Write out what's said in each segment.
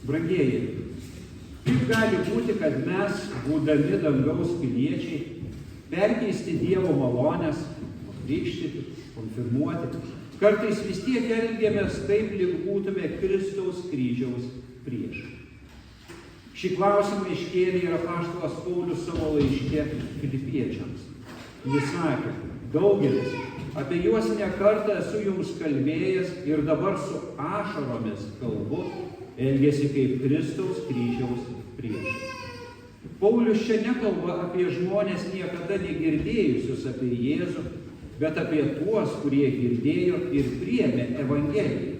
Brangieji, kaip gali būti, kad mes, būdami dangaus piliečiai, perkeisti Dievo malonės, krikštyti, konfirmuoti, kartais vis tiek elgiamės taip, lyg būtume Kristaus kryžiaus priešai? Šį klausimą iškėlė ir apaštalas Paulius savo laiške Filipiečiams. Jis sakė: daugelis, apie juos ne kartą esu jums kalbėjęs ir dabar su ašaromis kalbu, elgiasi kaip Kristaus kryžiaus priešai. Paulius čia nekalba apie žmonės niekada negirdėjusius apie Jėzų, bet apie tuos, kurie girdėjo ir priėmė Evangeliją.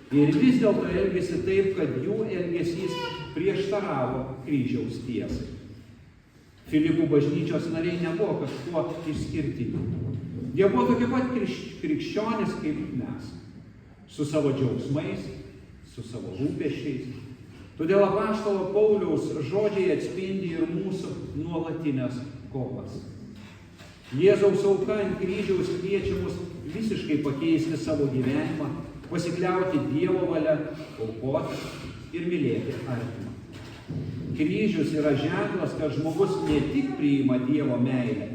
Ir vis dėlto elgėsi taip, kad jų elgesys prieštaravo kryžiaus tiesai. Filipų bažnyčios nariai nebuvo kažkuo išskirtiniai. Jie buvo tokie pat krikščionys kaip mes, su savo džiaugsmais, su savo rūpesčiais. Todėl apaštalo Pauliaus žodžiai atspindi ir mūsų nuolatinės kovas. Jėzaus auka ant kryžiaus kviečia mus visiškai pakeisti savo gyvenimą, pasikliauti Dievo valia, aukoti ir mylėti artimą. Kryžius yra ženklas, kad žmogus ne tik priima Dievo meilę,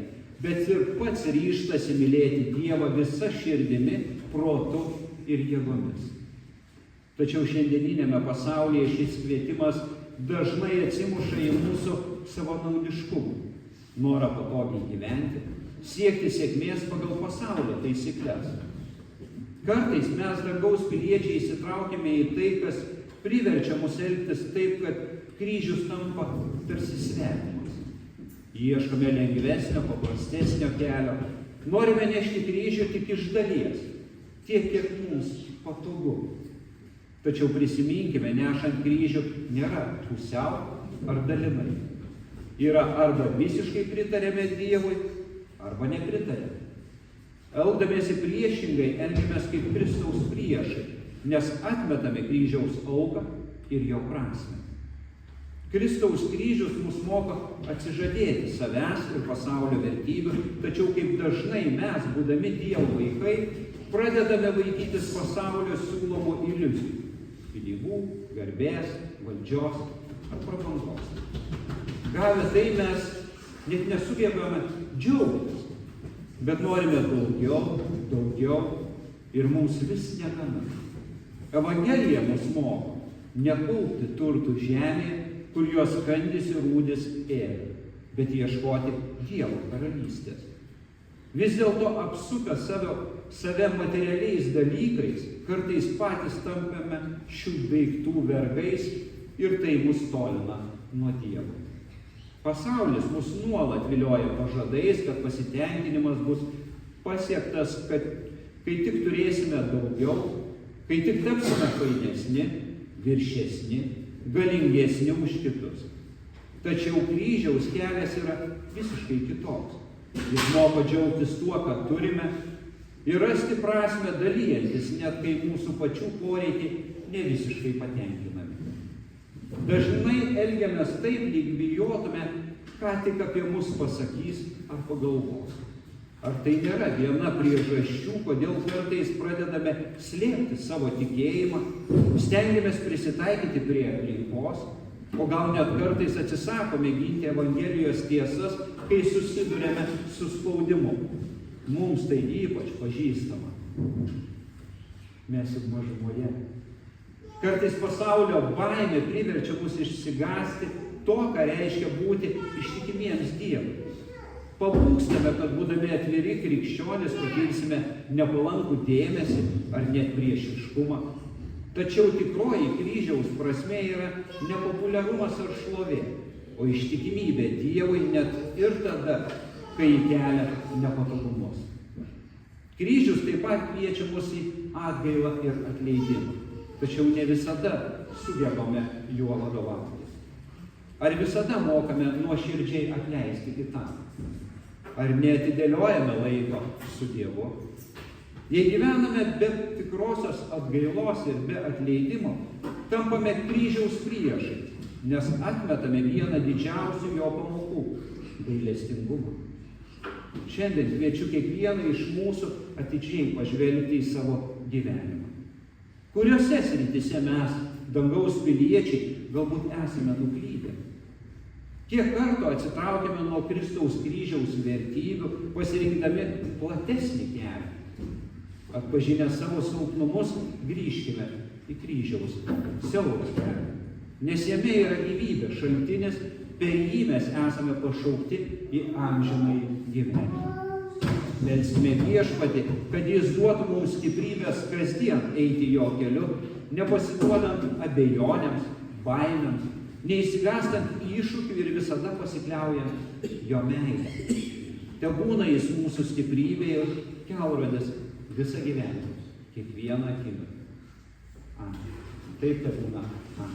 bet ir pats ryžtasi mylėti Dievą visa širdimi, protu ir jėgomis. Tačiau šiandieninėme pasaulyje šis kvietimas dažnai atsimuša į mūsų savanaudiškumą, norą patogiai gyventi, siekti sėkmės pagal pasaulio taisyklės. Kartais mes, dangaus piliečiai, įsitraukime į tai, kas priverčia mus elgtis taip, kad kryžius tampa tarsi svetimas. Ieškome lengvesnio, paprastesnio kelio. Norime nešti kryžių tik iš dalies, tiek, kiek mums patogu. Tačiau prisiminkime, nešant kryžių nėra pusiau ar dalinai. Yra arba visiškai pritarėme Dievui, arba nepritarėme. Elgdamiesi priešingai, elgiamės kaip Kristaus priešai, nes atmetame kryžiaus auką ir jo prasmę. Kristaus kryžius mus moko atsižadėti savęs ir pasaulio vertybių, tačiau kaip dažnai mes, būdami Dievo vaikai, pradedame vaikytis pasaulio siūlomų iliuzijų – pinigų, garbės, valdžios ar prabangos. Gavę tai mes net nesugebame džiaugtis, bet norime daugiau ir mums vis negana. Evangelija mus moko nekaupti turtų žemėje, kur jos kandys ir rūdis ėda, bet ieškoti Dievo karalystės. Vis dėlto apsupę save materialiais dalykais, kartais patys tampame šių daiktų vergais ir tai mus tolina nuo Dievo. Pasaulis mus nuolat vilioja pažadais, kad pasitenkinimas bus pasiektas, kad kai tik turėsime daugiau, kai tik tapsime fainesni, viršesni, galingesni už kitus. Tačiau kryžiaus kelias yra visiškai kitoks. Jis moko džiaugtis tuo, ką turime, ir rasti prasmę dalyjantis, net kai mūsų pačių poreikiai ne visiškai patenkinami. Dažnai elgiamės taip, lyg bijotume, ką tik apie mus pasakys ar pagalvos. Ar tai nėra viena priežasčių, kodėl kartais pradedame slėpti savo tikėjimą, stengiamės prisitaikyti prie aplinkos, o gal net kartais atsisakome ginti Evangelijos tiesas, kai susiduriame su spaudimu. Mums tai ypač pažįstama. Mes juk mažumoje. Kartais pasaulio baimė priverčia mus išsigąsti to, ką reiškia būti ištikimiems Dievui. Pabūgstame, kad būdami atviri krikščionys patirsime nepalankų dėmesį ar net priešiškumą. Tačiau tikroji kryžiaus prasmė yra nepopuliarumas ar šlovė, o ištikimybė Dievui net ir tada, kai kelia nepatogumus. Kryžius taip pat kviečia mus į atgailą ir atleidimą. Tačiau ne visada sugebame juo vadovautis. Ar visada mokame nuoširdžiai atleisti kitam? Ar neatidėliojame laiko su Dievu? Jei gyvename be tikrosios atgailos ir be atleidimo, tampame kryžiaus priešais, nes atmetame vieną didžiausių jo pamokų – gailestingumą. Šiandien kviečiu kiekvieną iš mūsų atidžiai pažvelgti į savo gyvenimą. Kuriose srityse mes dangaus piliečiai, galbūt esame nuklydę. Kiek kartų atsitraukėme nuo Kristaus kryžiaus vertybių, pasirinkdami platesnį kelią. Atpažinę savo silpnumus, grįžkime į kryžiaus siaurą kelią. Nes jame yra gyvybės šaltinis, per jį mes esame pašaukti į amžinąjį gyvenimą. Melskime Viešpatį, kad jis duotų mums stiprybės kasdien eiti jo keliu, nepasiduodant abejonėms, baimėms, neįsigastant iššūkių ir visada pasikliaujant jo meilę. Tebūna jis mūsų stiprybė ir kelrodis visą gyvenimą, kiekvieną akimirką. Amen. Taip tebūna. Amen.